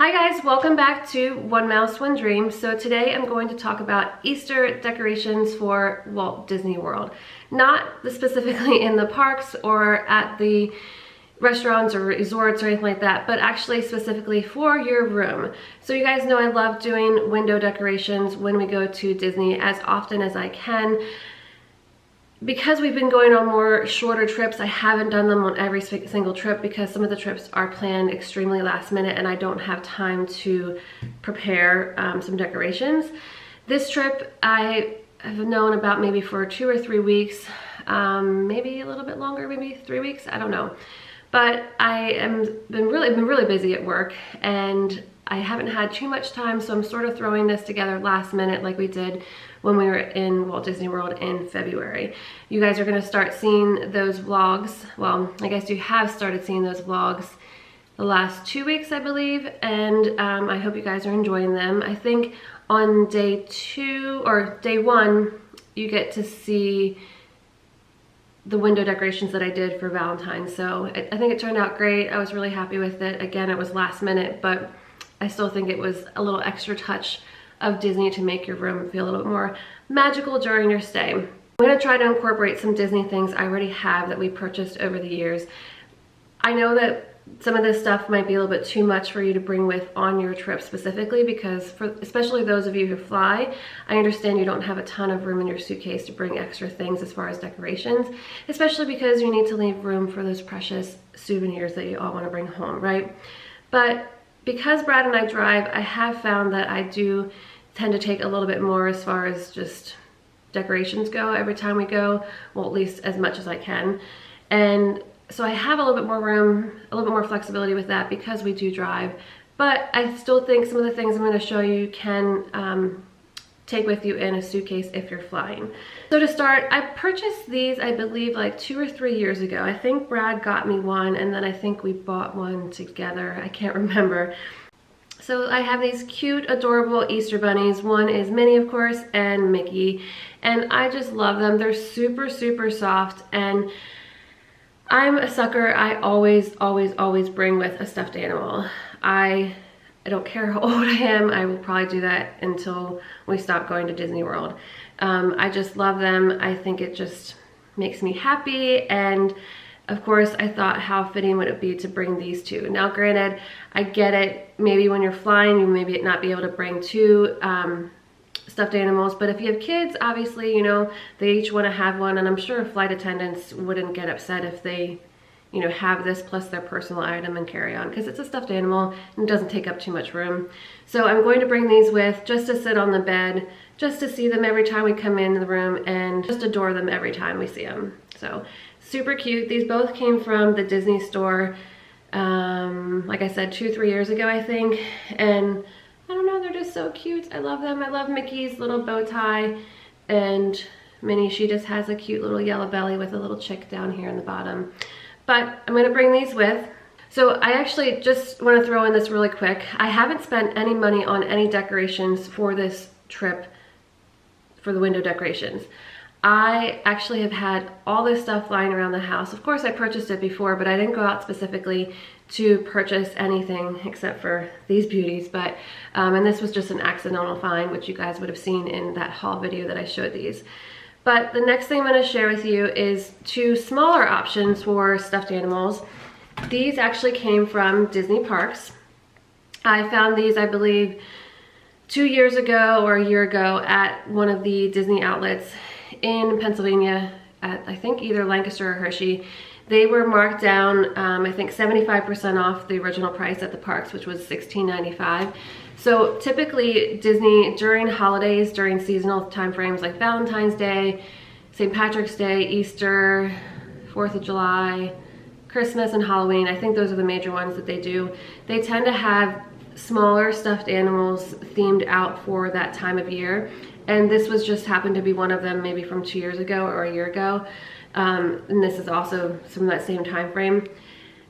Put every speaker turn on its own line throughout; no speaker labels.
Hi guys, welcome back to One Mouse, One Dream. So today I'm going to talk about Easter decorations for Walt Disney World. Not specifically in the parks or at the restaurants or resorts or anything like that, but actually specifically for your room. So you guys know I love doing window decorations when we go to Disney as often as I can. Because we've been going on more shorter trips, I haven't done them on every single trip because some of the trips are planned extremely last minute and I don't have time to prepare some decorations. This trip I have known about maybe for 2 or 3 weeks, maybe a little bit longer, maybe 3 weeks, I don't know. But I been really busy at work and I haven't had too much time, so I'm sort of throwing this together last minute like we did when we were in Walt Disney World in February. You guys are gonna start seeing those vlogs. Well, I guess you have started seeing those vlogs the last 2 weeks, I believe, and I hope you guys are enjoying them. I think on day 2 or day 1, you get to see the window decorations that I did for Valentine's. So I think it turned out great. I was really happy with it. Again, it was last minute, but I still think it was a little extra touch of Disney to make your room feel a little bit more magical during your stay. I'm gonna try to incorporate some Disney things I already have that we purchased over the years. I know that some of this stuff might be a little bit too much for you to bring with on your trip specifically because especially those of you who fly, I understand you don't have a ton of room in your suitcase to bring extra things as far as decorations, especially because you need to leave room for those precious souvenirs that you all want to bring home, right? But because Brad and I drive, I have found that I do tend to take a little bit more as far as just decorations go every time we go, well, at least as much as I can. And so I have a little bit more room, a little bit more flexibility with that because we do drive. But I still think some of the things I'm going to show you can take with you in a suitcase if you're flying. So to start, I purchased these, I believe, like 2 or 3 years ago. I think Brad got me one and then I think we bought one together. I can't remember. So I have these cute, adorable Easter bunnies. One is Minnie, of course, and Mickey. And I just love them. They're super soft and I'm a sucker. I always bring with a stuffed animal. I don't care how old I am. I will probably do that until we stop going to Disney World. I just love them. I think it just makes me happy. And of course, I thought how fitting would it be to bring these two. Now, granted, I get it. Maybe when you're flying, you maybe not be able to bring two stuffed animals, but if you have kids, obviously, you know, they each want to have one, and I'm sure flight attendants wouldn't get upset if they, you know, have this plus their personal item and carry on, because it's a stuffed animal and it doesn't take up too much room. So I'm going to bring these with just to sit on the bed, just to see them every time we come in the room and just adore them every time we see them. So super cute. These both came from the Disney store, like I said, 2 or 3 years ago, I think, and I don't know, they're just so cute. I love them. I love Mickey's little bow tie, and Minnie, she just has a cute little yellow belly with a little chick down here in the bottom. But I'm gonna bring these with. So I actually just wanna throw in this really quick. I haven't spent any money on any decorations for this trip for the window decorations. I actually have had all this stuff lying around the house. Of course, I purchased it before, but I didn't go out specifically to purchase anything except for these beauties. But and this was just an accidental find, which you guys would have seen in that haul video that I showed these. But the next thing I'm going to share with you is 2 smaller options for stuffed animals. These actually came from Disney parks. I found these, I believe, 2 years ago or a year ago at one of the Disney outlets in Pennsylvania at, I think, either Lancaster or Hershey. They were marked down, I think 75% off the original price at the parks, which was $16.95. So typically Disney, during holidays, during seasonal time frames like Valentine's Day, St. Patrick's Day, Easter, 4th of July, Christmas, and Halloween, I think those are the major ones that they do. They tend to have smaller stuffed animals themed out for that time of year. And this was just happened to be one of them, maybe from 2 years ago or a year ago. And this is also from that same time frame.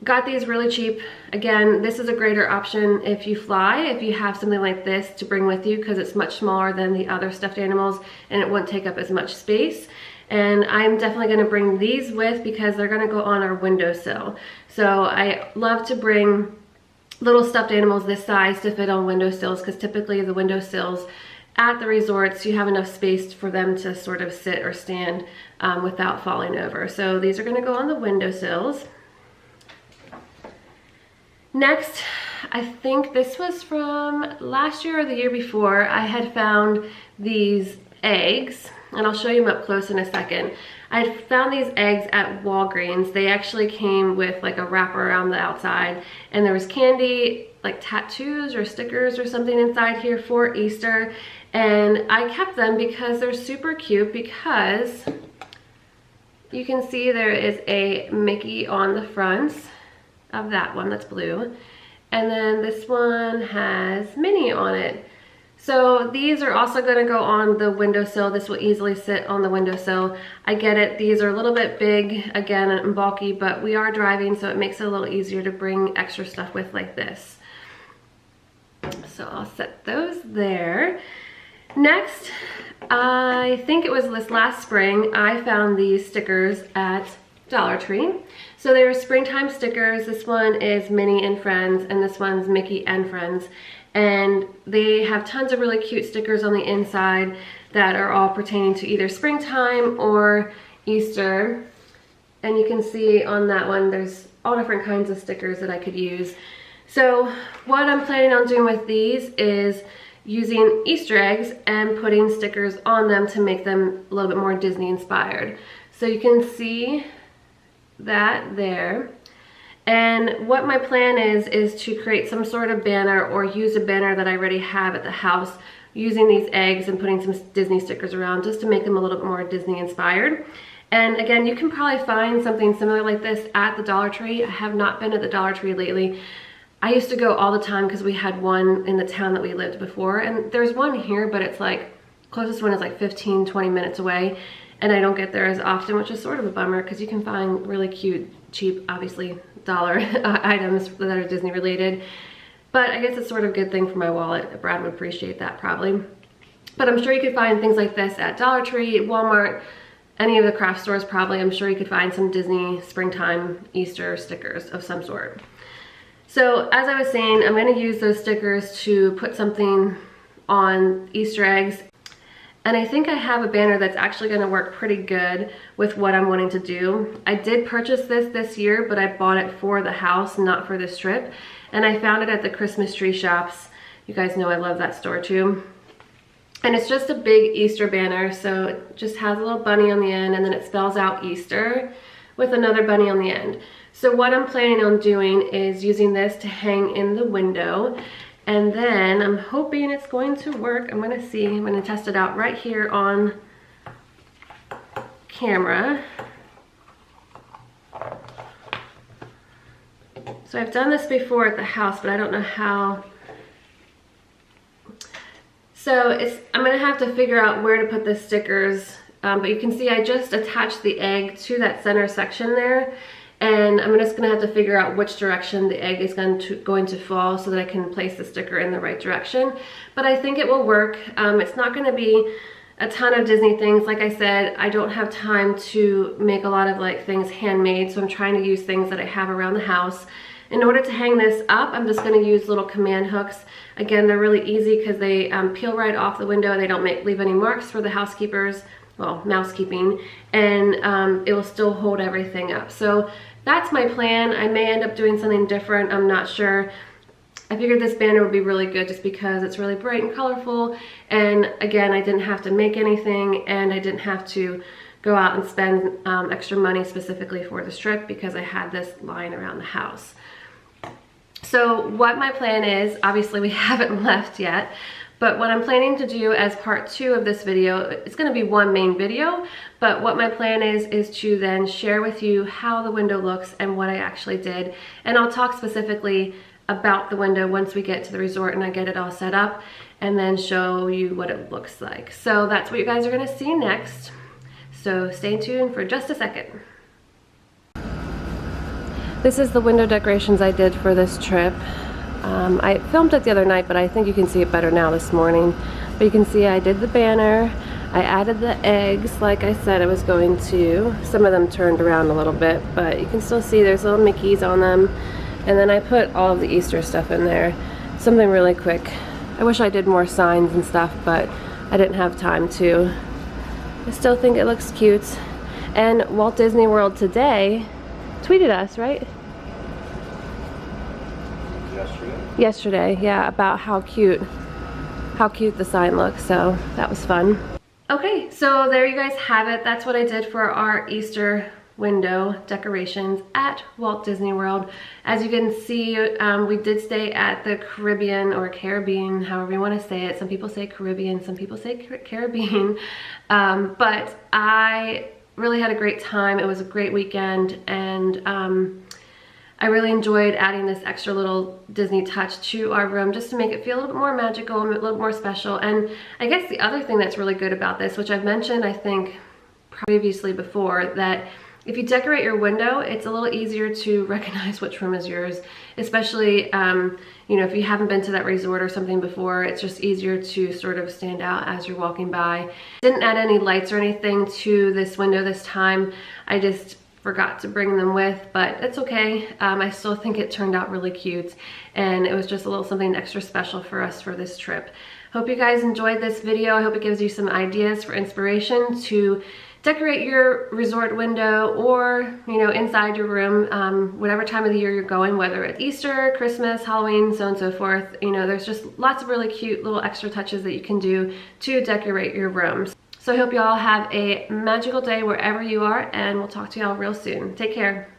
Got these really cheap. Again, this is a greater option if you fly, if you have something like this to bring with you, because it's much smaller than the other stuffed animals and it won't take up as much space. And I'm definitely going to bring these with because they're going to go on our windowsill. So I love to bring little stuffed animals this size to fit on windowsills, because typically the windowsills at the resorts, you have enough space for them to sort of sit or stand without falling over. So these are going to go on the windowsills. Next, I think this was from last year or the year before, I had found these eggs, and I'll show you them up close in a second. I had found these eggs at Walgreens. They actually came with like a wrapper around the outside, and there was candy, like tattoos or stickers or something inside here for Easter. And I kept them because they're super cute, because you can see there is a Mickey on the front of that one that's blue. And then this one has Minnie on it. So these are also going to go on the windowsill. This will easily sit on the windowsill. I get it, these are a little bit big, again, and bulky, but we are driving, so it makes it a little easier to bring extra stuff with like this. So I'll set those there. Next, I think it was this last spring, I found these stickers at Dollar Tree. So they were springtime stickers. This one is Minnie and Friends, and this one's Mickey and Friends. And they have tons of really cute stickers on the inside that are all pertaining to either springtime or Easter. And you can see on that one, there's all different kinds of stickers that I could use. So what I'm planning on doing with these is using Easter eggs and putting stickers on them to make them a little bit more Disney inspired. So you can see that there. And what my plan is to create some sort of banner, or use a banner that I already have at the house, using these eggs and putting some Disney stickers around just to make them a little bit more Disney inspired. And again, you can probably find something similar like this at the Dollar Tree. I have not been at the Dollar Tree lately. I used to go all the time because we had one in the town that we lived before, and there's one here, but it's like, closest one is like 15-20 minutes away, and I don't get there as often, which is sort of a bummer, because you can find really cute, cheap, obviously dollar items that are Disney related. But I guess it's sort of a good thing for my wallet. Brad would appreciate that probably. But I'm sure you could find things like this at Dollar Tree, Walmart, any of the craft stores probably. I'm sure you could find some Disney springtime Easter stickers of some sort. So as I was saying, I'm going to use those stickers to put something on Easter eggs. And I think I have a banner that's actually going to work pretty good with what I'm wanting to do. I did purchase this year, but I bought it for the house, not for this trip. And I found it at the Christmas tree shops. You guys know I love that store too. And it's just a big Easter banner. So it just has a little bunny on the end, and then it spells out Easter with another bunny on the end. So what I'm planning on doing is using this to hang in the window. And then I'm hoping it's going to work. I'm gonna see, I'm gonna test it out right here on camera. So I've done this before at the house, but I don't know how. So I'm gonna have to figure out where to put the stickers, but you can see I just attached the egg to that center section there. And I'm just gonna have to figure out which direction the egg is going to fall so that I can place the sticker in the right direction. But I think it will work. It's not gonna be a ton of Disney things. Like I said, I don't have time to make a lot of like things handmade, so I'm trying to use things that I have around the house. In order to hang this up, I'm just gonna use little command hooks. Again, they're really easy because they peel right off the window. They don't leave any marks for the housekeepers, well, mousekeeping, and it will still hold everything up. So that's my plan. I may end up doing something different, I'm not sure. I figured this banner would be really good just because it's really bright and colorful, and again, I didn't have to make anything, and I didn't have to go out and spend extra money specifically for this trip because I had this lying around the house. So what my plan is, obviously we haven't left yet, but what I'm planning to do as part 2 of this video, it's going to be one main video, but what my plan is to then share with you how the window looks and what I actually did. And I'll talk specifically about the window once we get to the resort and I get it all set up, and then show you what it looks like. So that's what you guys are going to see next. So stay tuned for just a second. This is the window decorations I did for this trip. I filmed it the other night, but I think you can see it better now this morning. But you can see I did the banner, I added the eggs like I said I was going to. Some of them turned around a little bit, but you can still see there's little Mickeys on them. And then I put all of the Easter stuff in there. Something really quick. I wish I did more signs and stuff, but I didn't have time to. I still think it looks cute. And Walt Disney World today tweeted us, right? Yesterday, yeah, about how cute the sign looks, so that was fun. Okay, so there you guys have it. That's what I did for our Easter window decorations at Walt Disney World. As you can see, we did stay at the Caribbean, or Caribbean, however you want to say it. Some people say Caribbean, some people say Caribbean. But I really had a great time. It was a great weekend, and I really enjoyed adding this extra little Disney touch to our room just to make it feel a little bit more magical, a little bit more special. And I guess the other thing that's really good about this, which I've mentioned I think previously before, that if you decorate your window, it's a little easier to recognize which room is yours, especially you know, if you haven't been to that resort or something before. It's just easier to sort of stand out as you're walking by. Didn't add any lights or anything to this window this time. I just forgot to bring them with, but it's okay. I still think it turned out really cute, and it was just a little something extra special for us for this trip. Hope you guys enjoyed this video. I hope it gives you some ideas for inspiration to decorate your resort window, or, you know, inside your room, whatever time of the year you're going, whether it's Easter, Christmas, Halloween, so on and so forth. You know, there's just lots of really cute little extra touches that you can do to decorate your rooms. So I hope you all have a magical day wherever you are, and we'll talk to y'all real soon. Take care.